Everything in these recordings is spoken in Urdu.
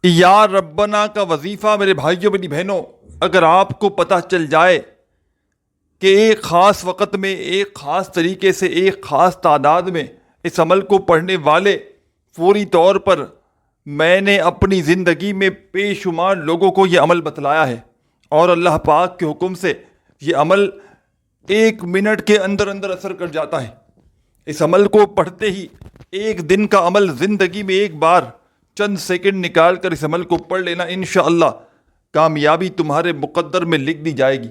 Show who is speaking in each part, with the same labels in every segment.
Speaker 1: یا ربنا کا وظیفہ میرے بھائیوں میری بہنوں، اگر آپ کو پتہ چل جائے کہ ایک خاص وقت میں ایک خاص طریقے سے ایک خاص تعداد میں اس عمل کو پڑھنے والے فوری طور پر میں نے اپنی زندگی میں بے شمار لوگوں کو یہ عمل بتلایا ہے، اور اللہ پاک کے حکم سے یہ عمل 1 منٹ کے اندر اندر اثر کر جاتا ہے۔ اس عمل کو پڑھتے ہی ایک دن کا عمل، زندگی میں ایک بار چند سیکنڈ نکال کر اس عمل کو پڑھ لینا، انشاءاللہ کامیابی تمہارے مقدر میں لکھ دی جائے گی۔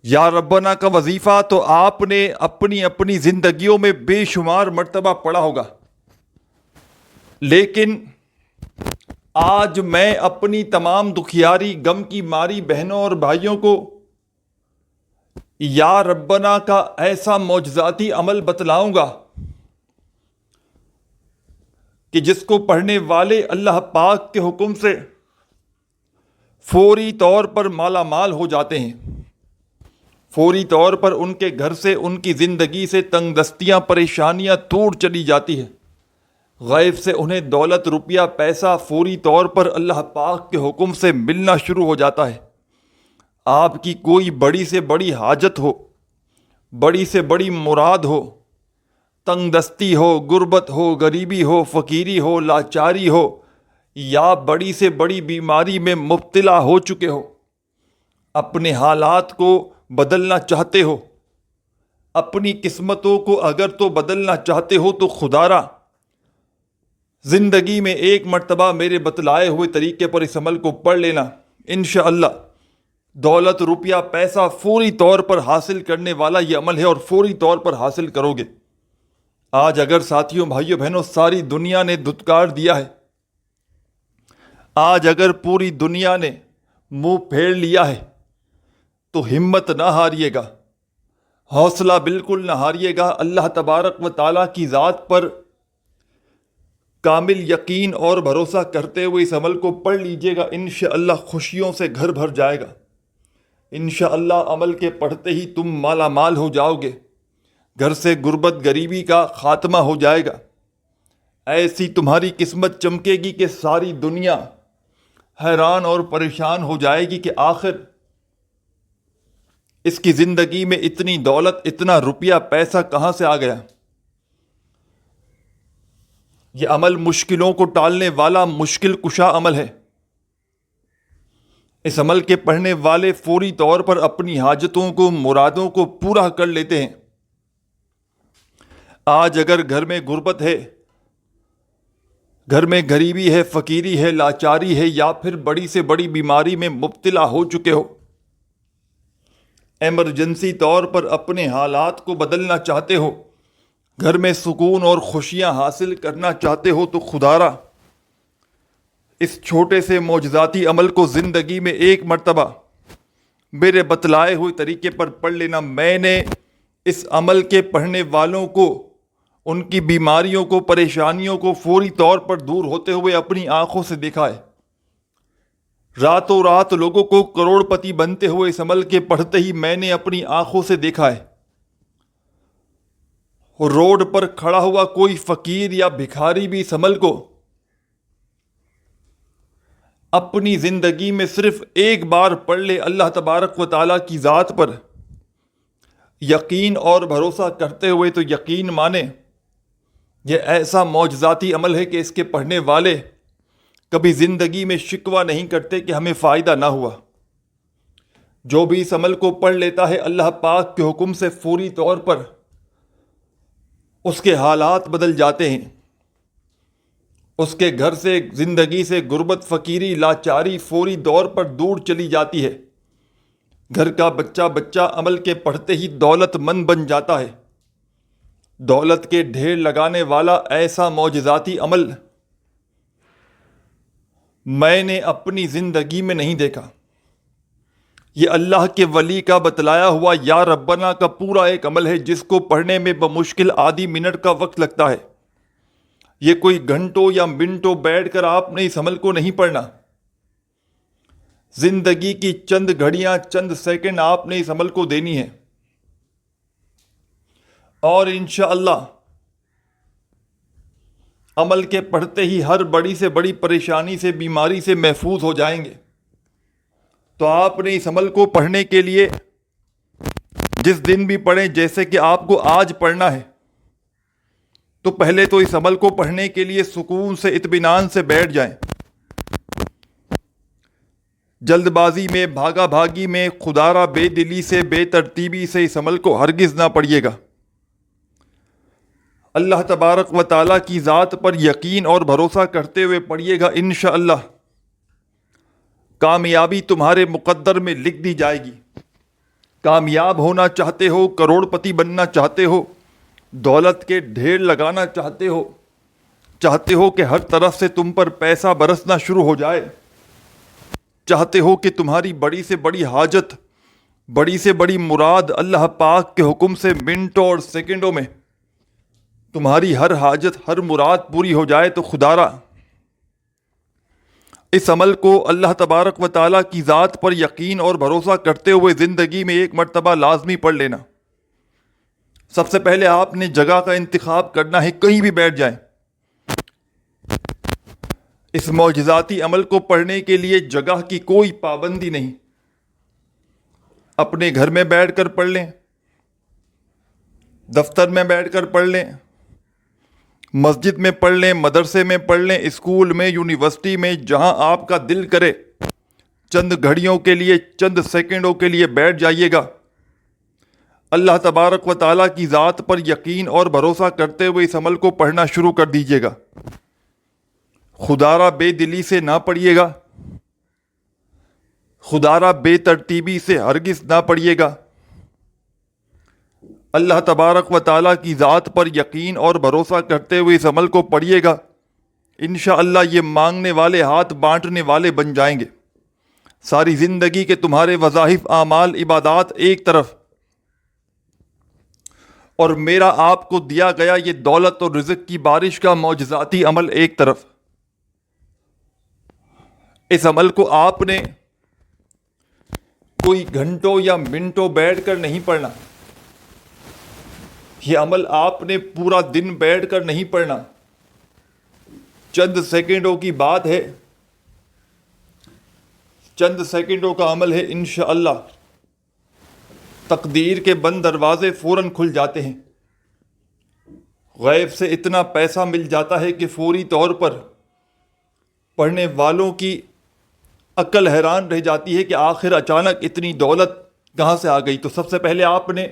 Speaker 1: یا ربنا کا وظیفہ تو آپ نے اپنی اپنی زندگیوں میں بے شمار مرتبہ پڑھا ہوگا، لیکن آج میں اپنی تمام دکھیاری غم کی ماری بہنوں اور بھائیوں کو یا ربنا کا ایسا معجزاتی عمل بتلاؤں گا کہ جس کو پڑھنے والے اللہ پاک کے حکم سے فوری طور پر مالا مال ہو جاتے ہیں، فوری طور پر ان کے گھر سے، ان کی زندگی سے تنگ دستیاں، پریشانیاں دور چلی جاتی ہیں، غیب سے انہیں دولت، روپیہ، پیسہ فوری طور پر اللہ پاک کے حکم سے ملنا شروع ہو جاتا ہے۔ آپ کی کوئی بڑی سے بڑی حاجت ہو، بڑی سے بڑی مراد ہو، تنگ دستی ہو، غربت ہو، غریبی ہو، فقیری ہو، لاچاری ہو، یا بڑی سے بڑی بیماری میں مبتلا ہو چکے ہو، اپنے حالات کو بدلنا چاہتے ہو، اپنی قسمتوں کو اگر تو بدلنا چاہتے ہو تو خدا را زندگی میں ایک مرتبہ میرے بتلائے ہوئے طریقے پر اس عمل کو پڑھ لینا، انشاءاللہ دولت، روپیہ، پیسہ فوری طور پر حاصل کرنے والا یہ عمل ہے، اور فوری طور پر حاصل کرو گے۔ آج اگر ساتھیوں، بھائیوں، بہنوں ساری دنیا نے دھتکار دیا ہے، آج اگر پوری دنیا نے منہ پھیر لیا ہے، تو ہمت نہ ہاریے گا، حوصلہ بالکل نہ ہاریے گا۔ اللہ تبارک و تعالیٰ کی ذات پر کامل یقین اور بھروسہ کرتے ہوئے اس عمل کو پڑھ لیجئے گا، انشاءاللہ خوشیوں سے گھر بھر جائے گا۔ انشاءاللہ عمل کے پڑھتے ہی تم مالا مال ہو جاؤ گے، گھر سے غربت، غریبی کا خاتمہ ہو جائے گا، ایسی تمہاری قسمت چمکے گی کہ ساری دنیا حیران اور پریشان ہو جائے گی کہ آخر اس کی زندگی میں اتنی دولت، اتنا روپیہ، پیسہ کہاں سے آ گیا۔ یہ عمل مشکلوں کو ٹالنے والا مشکل کشا عمل ہے۔ اس عمل کے پڑھنے والے فوری طور پر اپنی حاجتوں کو، مرادوں کو پورا کر لیتے ہیں۔ آج اگر گھر میں غربت ہے، گھر میں غریبی ہے، فقیری ہے، لاچاری ہے، یا پھر بڑی سے بڑی بیماری میں مبتلا ہو چکے ہو، ایمرجنسی طور پر اپنے حالات کو بدلنا چاہتے ہو، گھر میں سکون اور خوشیاں حاصل کرنا چاہتے ہو، تو خدا را اس چھوٹے سے معجزاتی عمل کو زندگی میں ایک مرتبہ میرے بتلائے ہوئے طریقے پر پڑھ لینا۔ میں نے اس عمل کے پڑھنے والوں کو، ان کی بیماریوں کو، پریشانیوں کو فوری طور پر دور ہوتے ہوئے اپنی آنکھوں سے دیکھا ہے۔ راتوں رات لوگوں کو کروڑ پتی بنتے ہوئے اس عمل کے پڑھتے ہی میں نے اپنی آنکھوں سے دیکھا ہے۔ روڈ پر کھڑا ہوا کوئی فقیر یا بھکاری بھی اس عمل کو اپنی زندگی میں صرف ایک بار پڑھ لے، اللہ تبارک و تعالیٰ کی ذات پر یقین اور بھروسہ کرتے ہوئے، تو یقین مانے یہ ایسا معجزاتی عمل ہے کہ اس کے پڑھنے والے کبھی زندگی میں شکوہ نہیں کرتے کہ ہمیں فائدہ نہ ہوا۔ جو بھی اس عمل کو پڑھ لیتا ہے، اللہ پاک کے حکم سے فوری طور پر اس کے حالات بدل جاتے ہیں، اس کے گھر سے، زندگی سے غربت، فقیری، لاچاری فوری طور پر دور چلی جاتی ہے۔ گھر کا بچہ عمل کے پڑھتے ہی دولت مند بن جاتا ہے۔ دولت کے ڈھیر لگانے والا ایسا معجزاتی عمل میں نے اپنی زندگی میں نہیں دیکھا۔ یہ اللہ کے ولی کا بتلایا ہوا یا ربنا کا پورا ایک عمل ہے، جس کو پڑھنے میں بمشکل آدھی منٹ کا وقت لگتا ہے۔ یہ کوئی گھنٹوں یا منٹوں بیٹھ کر آپ نے اس عمل کو نہیں پڑھنا۔ زندگی کی چند گھڑیاں، چند سیکنڈ آپ نے اس عمل کو دینی ہے، اور انشاءاللہ عمل کے پڑھتے ہی ہر بڑی سے بڑی پریشانی سے، بیماری سے محفوظ ہو جائیں گے۔ تو آپ نے اس عمل کو پڑھنے کے لیے جس دن بھی پڑھیں، جیسے کہ آپ کو آج پڑھنا ہے، تو پہلے تو اس عمل کو پڑھنے کے لیے سکون سے، اطمینان سے بیٹھ جائیں۔ جلد بازی میں، بھاگا بھاگی میں، خدارہ بے دلی سے، بے ترتیبی سے اس عمل کو ہرگز نہ پڑھیے گا۔ اللہ تبارک و تعالیٰ کی ذات پر یقین اور بھروسہ کرتے ہوئے پڑھیے گا، انشاءاللہ کامیابی تمہارے مقدر میں لکھ دی جائے گی۔ کامیاب ہونا چاہتے ہو، کروڑ پتی بننا چاہتے ہو، دولت کے ڈھیر لگانا چاہتے ہو کہ ہر طرف سے تم پر پیسہ برسنا شروع ہو جائے، چاہتے ہو کہ تمہاری بڑی سے بڑی حاجت، بڑی سے بڑی مراد اللہ پاک کے حکم سے منٹوں اور سیکنڈوں میں تمہاری ہر حاجت، ہر مراد پوری ہو جائے، تو خدارہ اس عمل کو اللہ تبارک و تعالیٰ کی ذات پر یقین اور بھروسہ کرتے ہوئے زندگی میں ایک مرتبہ لازمی پڑھ لینا۔ سب سے پہلے آپ نے جگہ کا انتخاب کرنا ہے، کہیں بھی بیٹھ جائیں۔ اس معجزاتی عمل کو پڑھنے کے لیے جگہ کی کوئی پابندی نہیں، اپنے گھر میں بیٹھ کر پڑھ لیں، دفتر میں بیٹھ کر پڑھ لیں، مسجد میں پڑھ لیں، مدرسے میں پڑھ لیں، اسکول میں، یونیورسٹی میں، جہاں آپ کا دل کرے چند گھڑیوں کے لیے، چند سیکنڈوں کے لیے بیٹھ جائیے گا۔ اللہ تبارک و تعالیٰ کی ذات پر یقین اور بھروسہ کرتے ہوئے اس عمل کو پڑھنا شروع کر دیجیے گا۔ خدارہ بے دلی سے نہ پڑھیے گا، خدارہ بے ترتیبی سے ہرگز نہ پڑھیے گا۔ اللہ تبارک و تعالیٰ کی ذات پر یقین اور بھروسہ کرتے ہوئے اس عمل کو پڑھیے گا، انشاءاللہ یہ مانگنے والے ہاتھ بانٹنے والے بن جائیں گے۔ ساری زندگی کے تمہارے وظائف، اعمال، عبادات ایک طرف، اور میرا آپ کو دیا گیا یہ دولت اور رزق کی بارش کا معجزاتی عمل ایک طرف۔ اس عمل کو آپ نے کوئی گھنٹوں یا منٹوں بیٹھ کر نہیں پڑھنا، یہ عمل آپ نے پورا دن بیٹھ کر نہیں پڑھنا، چند سیکنڈوں کی بات ہے، چند سیکنڈوں کا عمل ہے، انشاءاللہ تقدیر کے بند دروازے فوراً کھل جاتے ہیں۔ غیب سے اتنا پیسہ مل جاتا ہے کہ فوری طور پر پڑھنے والوں کی عقل حیران رہ جاتی ہے کہ آخر اچانک اتنی دولت کہاں سے آ گئی۔ تو سب سے پہلے آپ نے،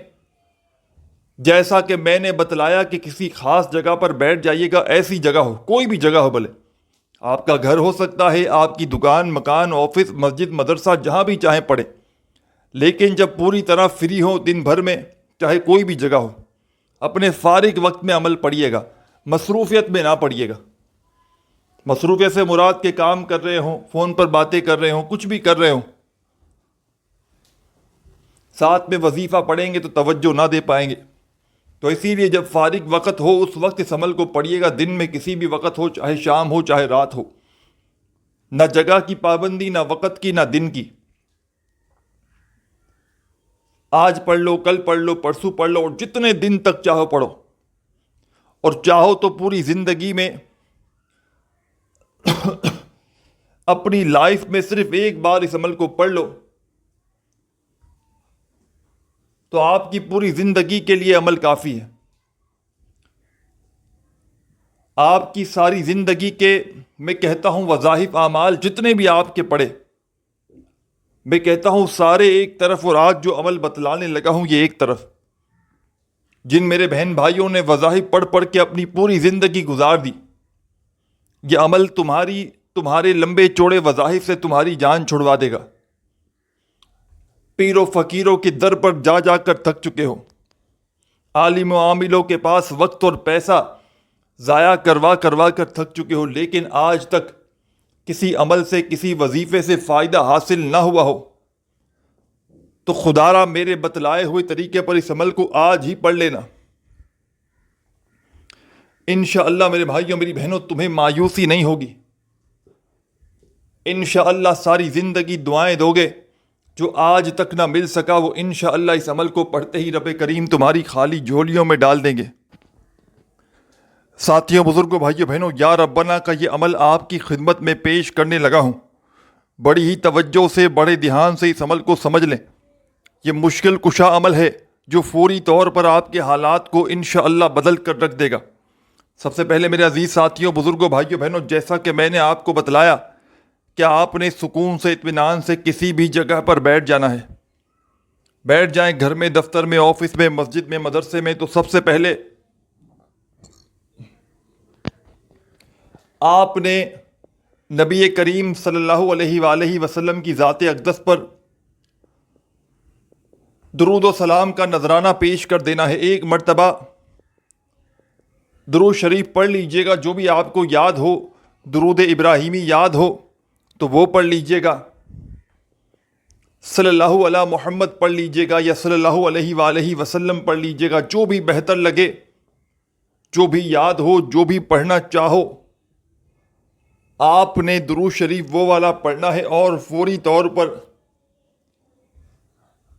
Speaker 1: جیسا کہ میں نے بتلایا، کہ کسی خاص جگہ پر بیٹھ جائیے گا، ایسی جگہ ہو، کوئی بھی جگہ ہو، بھلے آپ کا گھر ہو سکتا ہے، آپ کی دکان، مکان، آفس، مسجد، مدرسہ، جہاں بھی چاہیں پڑھیں، لیکن جب پوری طرح فری ہو دن بھر میں، چاہے کوئی بھی جگہ ہو، اپنے فارغ وقت میں عمل پڑھیے گا، مصروفیت میں نہ پڑھیے گا۔ مصروفیت سے مراد کے کام کر رہے ہوں، فون پر باتیں کر رہے ہوں، کچھ بھی کر رہے ہوں، ساتھ میں وظیفہ پڑھیں گے تو توجہ نہ دے پائیں گے۔ تو اسی لیے جب فارغ وقت ہو اس وقت اس عمل کو پڑھیے گا، دن میں کسی بھی وقت ہو، چاہے شام ہو چاہے رات ہو، نہ جگہ کی پابندی، نہ وقت کی، نہ دن کی۔ آج پڑھ لو، کل پڑھ لو، پرسوں پڑھ لو، اور جتنے دن تک چاہو پڑھو، اور چاہو تو پوری زندگی میں اپنی لائف میں صرف ایک بار اس عمل کو پڑھ لو، تو آپ کی پوری زندگی کے لیے عمل کافی ہے۔ آپ کی ساری زندگی کے، میں کہتا ہوں، وظائف، اعمال جتنے بھی آپ کے پڑے، میں کہتا ہوں سارے ایک طرف، اور آج جو عمل بتلانے لگا ہوں یہ ایک طرف۔ جن میرے بہن بھائیوں نے وظائف پڑھ پڑھ کے اپنی پوری زندگی گزار دی، یہ عمل تمہارے لمبے چوڑے وظائف سے تمہاری جان چھڑوا دے گا۔ پیروں فقیروں کے در پر جا جا کر تھک چکے ہو، عالم و عاملوں کے پاس وقت اور پیسہ ضائع کروا کر تھک چکے ہو، لیکن آج تک کسی عمل سے، کسی وظیفے سے فائدہ حاصل نہ ہوا ہو، تو خدارا میرے بتلائے ہوئے طریقے پر اس عمل کو آج ہی پڑھ لینا۔ انشاءاللہ میرے بھائیوں، میری بہنوں، تمہیں مایوسی نہیں ہوگی۔ انشاءاللہ ساری زندگی دعائیں دو گے، جو آج تک نہ مل سکا وہ انشاءاللہ اس عمل کو پڑھتے ہی رب کریم تمہاری خالی جھولیوں میں ڈال دیں گے۔ ساتھیوں، بزرگوں، بھائیوں، بہنوں، یا ربنا کا یہ عمل آپ کی خدمت میں پیش کرنے لگا ہوں۔ بڑی ہی توجہ سے، بڑے دھیان سے اس عمل کو سمجھ لیں۔ یہ مشکل کشا عمل ہے جو فوری طور پر آپ کے حالات کو انشاءاللہ بدل کر رکھ دے گا۔ سب سے پہلے میرے عزیز ساتھیوں، بزرگوں، بھائیوں، بہنوں، جیسا کہ میں نے آپ کو بتلایا کہ آپ نے سکون سے، اطمینان سے کسی بھی جگہ پر بیٹھ جانا ہے۔ بیٹھ جائیں، گھر میں، دفتر میں، آفس میں، مسجد میں، مدرسے میں۔ تو سب سے پہلے آپ نے نبی کریم صلی اللہ علیہ وآلہ وسلم کی ذات اقدس پر درود و سلام کا نذرانہ پیش کر دینا ہے۔ ایک مرتبہ درود شریف پڑھ لیجئے گا، جو بھی آپ کو یاد ہو، درود ابراہیمی یاد ہو تو وہ پڑھ لیجئے گا، صلی اللہ علی محمد پڑھ لیجئے گا، یا صلی اللہ علیہ وآلہ وسلم پڑھ لیجئے گا، جو بھی بہتر لگے، جو بھی یاد ہو، جو بھی پڑھنا چاہو۔ آپ نے درود شریف وہ والا پڑھنا ہے، اور فوری طور پر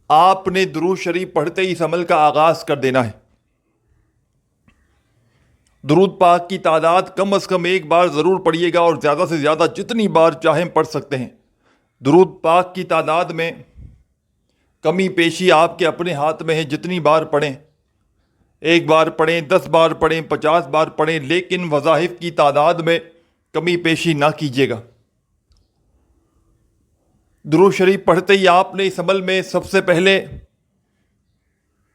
Speaker 1: آپ نے درود شریف پڑھتے ہی اس عمل کا آغاز کر دینا ہے۔ درود پاک کی تعداد کم از کم ایک بار ضرور پڑھیے گا، اور زیادہ سے زیادہ جتنی بار چاہیں پڑھ سکتے ہیں۔ درود پاک کی تعداد میں کمی پیشی آپ کے اپنے ہاتھ میں ہے، جتنی بار پڑھیں، 1 بار پڑھیں، 10 بار پڑھیں، 50 بار پڑھیں، لیکن وظائف کی تعداد میں کمی پیشی نہ کیجیے گا۔ درود شریف پڑھتے ہی آپ نے اس عمل میں سب سے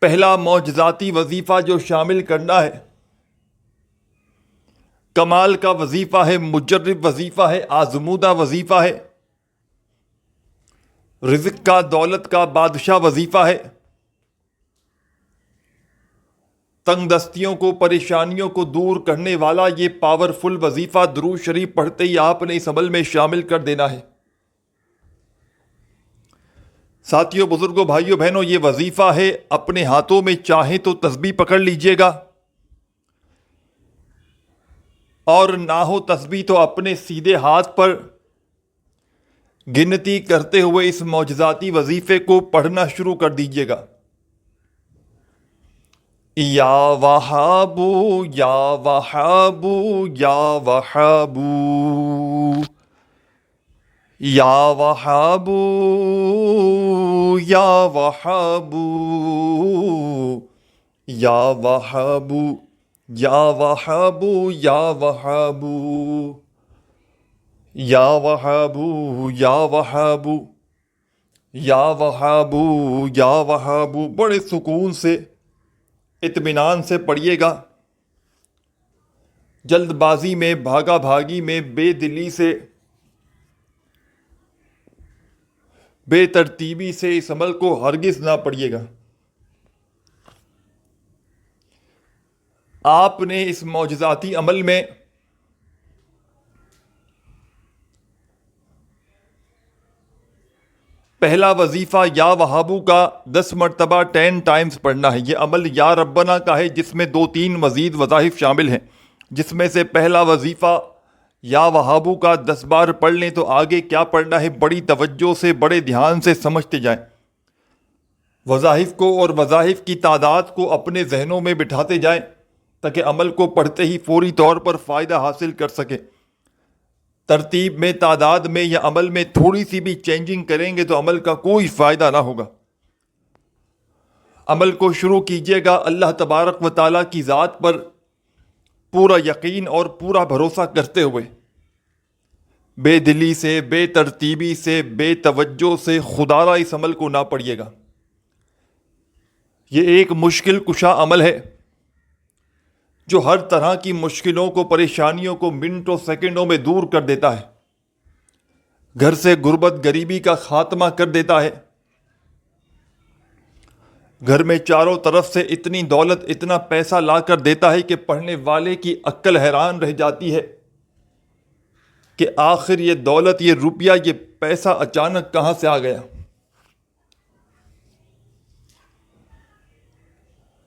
Speaker 1: پہلا معجزاتی وظیفہ جو شامل کرنا ہے، کمال کا وظیفہ ہے، مجرب وظیفہ ہے، آزمودہ وظیفہ ہے، رزق کا، دولت کا بادشاہ وظیفہ ہے۔ تنگ دستیوں کو، پریشانیوں کو دور کرنے والا یہ پاورفل وظیفہ درود شریف پڑھتے ہی آپ نے اس عمل میں شامل کر دینا ہے۔ ساتھیوں، بزرگوں، بھائیوں، بہنوں، یہ وظیفہ ہے، اپنے ہاتھوں میں چاہیں تو تسبیح پکڑ لیجئے گا، اور نہ ہو تسبیح تو اپنے سیدھے ہاتھ پر گنتی کرتے ہوئے اس معجزاتی وظیفے کو پڑھنا شروع کر دیجئے گا۔ یا وہابو یا وہابو یا وہابو یا وہابو یا وہابو یا وہابو یا وہابو یا وہابو یا وہابو یا وہابو یا وہابو یا وہابو، بڑے سکون سے، اطمینان سے پڑھیے گا۔ جلد بازی میں، بھاگا بھاگی میں، بے دلی سے، بے ترتیبی سے اس عمل کو ہرگز نہ پڑھیے گا۔ آپ نے اس معجزاتی عمل میں پہلا وظیفہ یا وہابو کا 10 مرتبہ 10 ٹائمز پڑھنا ہے۔ یہ عمل یا ربنا کا ہے، جس میں 2-3 مزید وظائف شامل ہیں، جس میں سے پہلا وظیفہ یا وہابو کا 10 بار پڑھ لیں تو آگے کیا پڑھنا ہے بڑی توجہ سے، بڑے دھیان سے سمجھتے جائیں۔ وظائف کو اور وظائف کی تعداد کو اپنے ذہنوں میں بٹھاتے جائیں، تاکہ عمل کو پڑھتے ہی فوری طور پر فائدہ حاصل کر سکیں۔ ترتیب میں، تعداد میں یا عمل میں تھوڑی سی بھی چینجنگ کریں گے تو عمل کا کوئی فائدہ نہ ہوگا۔ عمل کو شروع کیجیے گا اللہ تبارک و تعالیٰ کی ذات پر پورا یقین اور پورا بھروسہ کرتے ہوئے، بے دلی سے، بے ترتیبی سے، بے توجہ سے خودارا اس عمل کو نہ پڑھیے گا۔ یہ ایک مشکل کشا عمل ہے جو ہر طرح کی مشکلوں کو، پریشانیوں کو منٹوں سیکنڈوں میں دور کر دیتا ہے، گھر سے غربت غریبی کا خاتمہ کر دیتا ہے، گھر میں چاروں طرف سے اتنی دولت، اتنا پیسہ لا کر دیتا ہے کہ پڑھنے والے کی عقل حیران رہ جاتی ہے کہ آخر یہ دولت، یہ روپیہ، یہ پیسہ اچانک کہاں سے آ گیا۔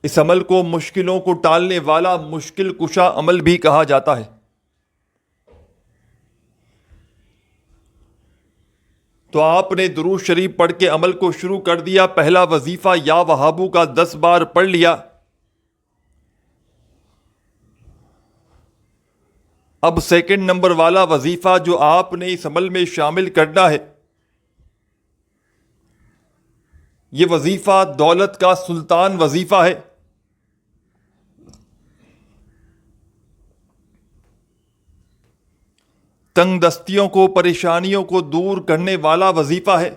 Speaker 1: اس عمل کو مشکلوں کو ٹالنے والا مشکل کشا عمل بھی کہا جاتا ہے۔ تو آپ نے درود شریف پڑھ کے عمل کو شروع کر دیا۔ پہلا وظیفہ یا وہابو کا 10 بار پڑھ لیا۔ اب سیکنڈ نمبر والا وظیفہ جو آپ نے اس عمل میں شامل کرنا ہے، یہ وظیفہ دولت کا سلطان وظیفہ ہے۔ تنگ دستیوں کو، پریشانیوں کو دور کرنے والا وظیفہ ہے۔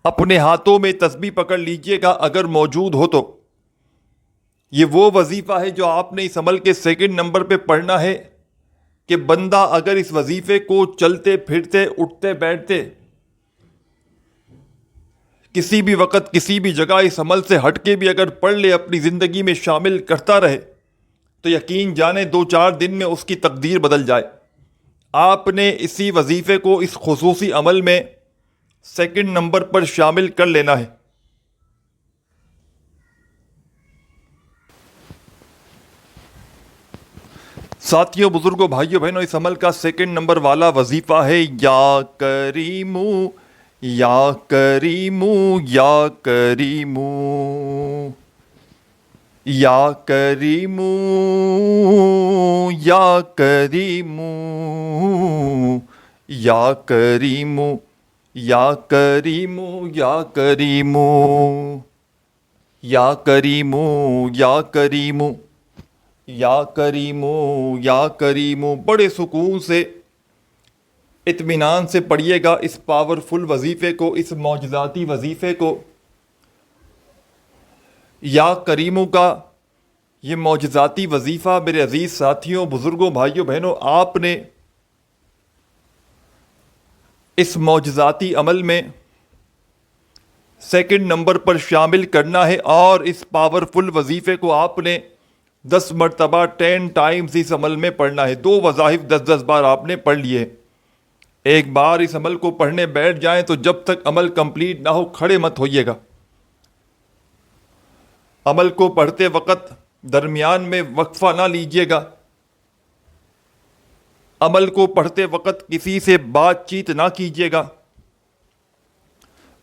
Speaker 1: اپنے ہاتھوں میں تسبیح پکڑ لیجئے گا اگر موجود ہو تو۔ یہ وہ وظیفہ ہے جو آپ نے اس عمل کے سیکنڈ نمبر پہ پڑھنا ہے کہ بندہ اگر اس وظیفے کو چلتے پھرتے، اٹھتے بیٹھتے، کسی بھی وقت کسی بھی جگہ اس عمل سے ہٹ کے بھی اگر پڑھ لے، اپنی زندگی میں شامل کرتا رہے، تو یقین جانے 2-4 دن میں اس کی تقدیر بدل جائے۔ آپ نے اسی وظیفے کو اس خصوصی عمل میں سیکنڈ نمبر پر شامل کر لینا ہے۔ ساتھیوں، بزرگوں، بھائیوں، بہنوں، اس عمل کا سیکنڈ نمبر والا وظیفہ ہے یا کریمو یا کریمو یا کریمو یا کریمو یا کریمو یا کریمو یا کریمو یا کریمو یا کریمو یا کریمو یا کریمو یا کریمو۔ بڑے سکون سے، اطمینان سے پڑھیے گا اس پاورفل وظیفے کو، اس معجزاتی وظیفے کو۔ یا کریمو کا یہ معجزاتی وظیفہ میرے عزیز ساتھیوں، بزرگوں، بھائیوں، بہنوں، آپ نے اس معجزاتی عمل میں سیکنڈ نمبر پر شامل کرنا ہے، اور اس پاورفل وظیفے کو آپ نے 10 مرتبہ 10 ٹائمز اس عمل میں پڑھنا ہے۔ 2 وظائف 10 بار آپ نے پڑھ لیے۔ ایک بار اس عمل کو پڑھنے بیٹھ جائیں تو جب تک عمل کمپلیٹ نہ ہو کھڑے مت ہوئیے گا۔ عمل کو پڑھتے وقت درمیان میں وقفہ نہ لیجیے گا۔ عمل کو پڑھتے وقت کسی سے بات چیت نہ کیجیے گا۔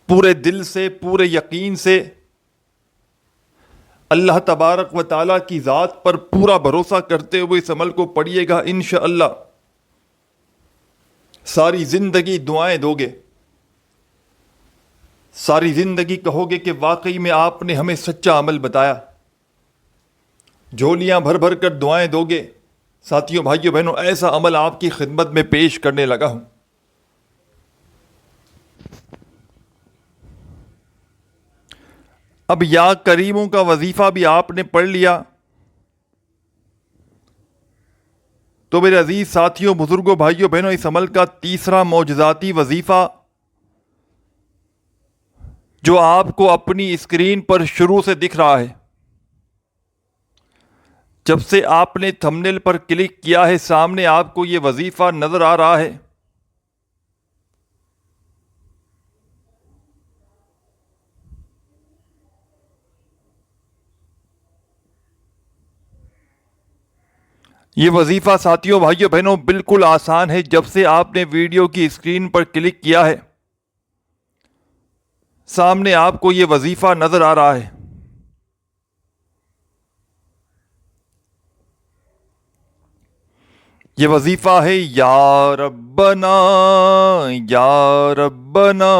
Speaker 1: پورے دل سے، پورے یقین سے اللہ تبارک و تعالیٰ کی ذات پر پورا بھروسہ کرتے ہوئے اس عمل کو پڑھیے گا۔ انشاءاللہ ساری زندگی دعائیں دو گے، ساری زندگی کہو گے کہ واقعی میں آپ نے ہمیں سچا عمل بتایا۔ جھولیاں بھر بھر کر دعائیں دو گے۔ ساتھیوں، بھائیوں، بہنوں، ایسا عمل آپ کی خدمت میں پیش کرنے لگا ہوں۔ اب یا کریموں کا وظیفہ بھی آپ نے پڑھ لیا تو میرے عزیز ساتھیوں، بزرگوں، بھائیوں، بہنوں، اس عمل کا تیسرا معجزاتی وظیفہ جو آپ کو اپنی اسکرین پر شروع سے دکھ رہا ہے، جب سے آپ نے تھمبنیل پر کلک کیا ہے سامنے آپ کو یہ وظیفہ نظر آ رہا ہے۔ یہ وظیفہ ساتھیوں، بھائیوں، بہنوں، بالکل آسان ہے۔ جب سے آپ نے ویڈیو کی اسکرین پر کلک کیا ہے سامنے آپ کو یہ وظیفہ نظر آ رہا ہے۔ یہ وظیفہ ہے یا ربنا یا ربنا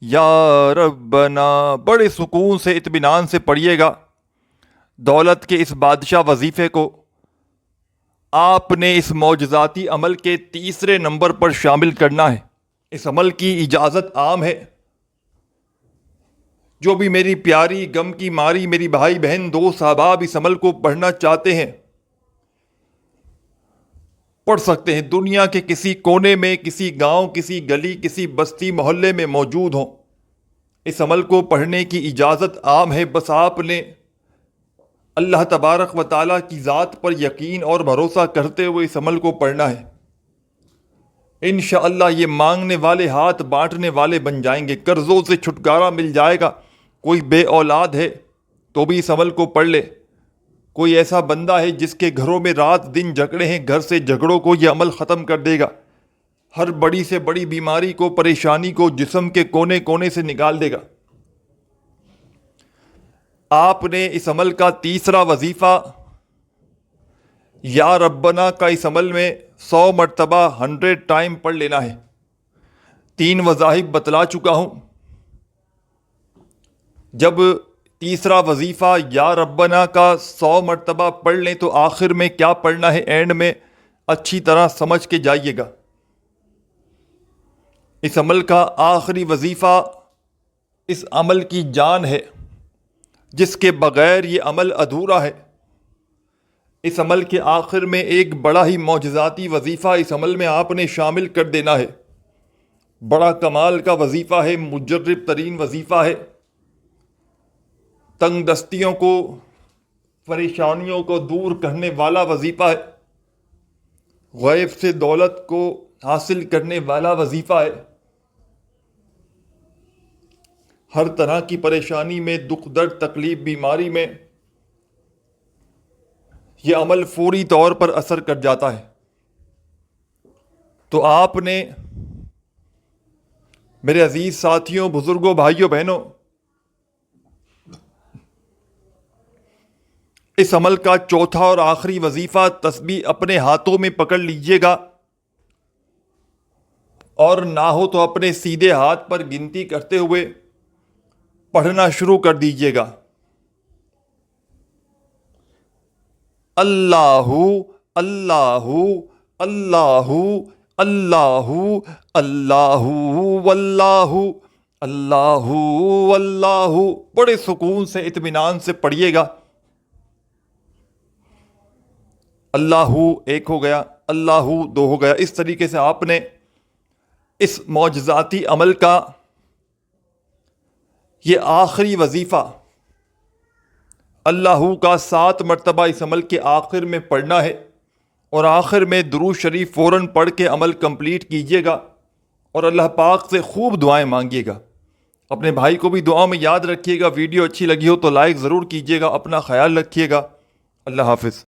Speaker 1: یا ربنا۔ بڑے سکون سے، اطمینان سے پڑھیے گا۔ دولت کے اس بادشاہ وظیفے کو آپ نے اس معجزاتی عمل کے تیسرے نمبر پر شامل کرنا ہے۔ اس عمل کی اجازت عام ہے۔ جو بھی میری پیاری غم کی ماری میری بھائی بہن دوست احباب اس عمل کو پڑھنا چاہتے ہیں، پڑھ سکتے ہیں۔ دنیا کے کسی کونے میں، کسی گاؤں، کسی گلی، کسی بستی محلے میں موجود ہوں، اس عمل کو پڑھنے کی اجازت عام ہے۔ بس آپ نے اللہ تبارک و تعالیٰ کی ذات پر یقین اور بھروسہ کرتے ہوئے اس عمل کو پڑھنا ہے۔ انشاءاللہ یہ مانگنے والے ہاتھ بانٹنے والے بن جائیں گے۔ قرضوں سے چھٹکارا مل جائے گا۔ کوئی بے اولاد ہے تو بھی اس عمل کو پڑھ لے۔ کوئی ایسا بندہ ہے جس کے گھروں میں رات دن جھگڑے ہیں، گھر سے جھگڑوں کو یہ عمل ختم کر دے گا۔ ہر بڑی سے بڑی بیماری کو، پریشانی کو جسم کے کونے کونے سے نکال دے گا۔ آپ نے اس عمل کا تیسرا وظیفہ یا ربنا کا اس عمل میں 100 مرتبہ 100 ٹائم پڑھ لینا ہے۔ 3 وظائف بتلا چکا ہوں۔ جب تیسرا وظیفہ یا ربنا کا 100 مرتبہ پڑھ لیں تو آخر میں کیا پڑھنا ہے اینڈ میں اچھی طرح سمجھ کے جائیے گا۔ اس عمل کا آخری وظیفہ اس عمل کی جان ہے، جس کے بغیر یہ عمل ادھورا ہے۔ اس عمل کے آخر میں ایک بڑا ہی معجزاتی وظیفہ اس عمل میں آپ نے شامل کر دینا ہے۔ بڑا کمال کا وظیفہ ہے، مجرب ترین وظیفہ ہے، تنگ دستیوں کو، پریشانیوں کو دور کرنے والا وظیفہ ہے، غیب سے دولت کو حاصل کرنے والا وظیفہ ہے۔ ہر طرح کی پریشانی میں، دکھ درد تکلیف بیماری میں یہ عمل فوری طور پر اثر کر جاتا ہے۔ تو آپ نے میرے عزیز ساتھیوں، بزرگوں، بھائیوں، بہنوں، اس عمل کا چوتھا اور آخری وظیفہ تسبیح اپنے ہاتھوں میں پکڑ لیجئے گا، اور نہ ہو تو اپنے سیدھے ہاتھ پر گنتی کرتے ہوئے پڑھنا شروع کر دیجئے گا۔ اللہ اللہ اللہ اللہ اللہ واللہ اللہ اللہ، بڑے سکون سے، اطمینان سے پڑھیے گا۔ اللہ ایک ہو گیا، اللہ 2 ہو گیا۔ اس طریقے سے آپ نے اس معجزاتی عمل کا یہ آخری وظیفہ اللہ کا 7 مرتبہ اس عمل کے آخر میں پڑھنا ہے، اور آخر میں درود شریف فوراً پڑھ کے عمل کمپلیٹ کیجیے گا، اور اللہ پاک سے خوب دعائیں مانگیے گا۔ اپنے بھائی کو بھی دعا میں یاد رکھیے گا۔ ویڈیو اچھی لگی ہو تو لائک ضرور کیجیے گا۔ اپنا خیال رکھیے گا۔ اللہ حافظ۔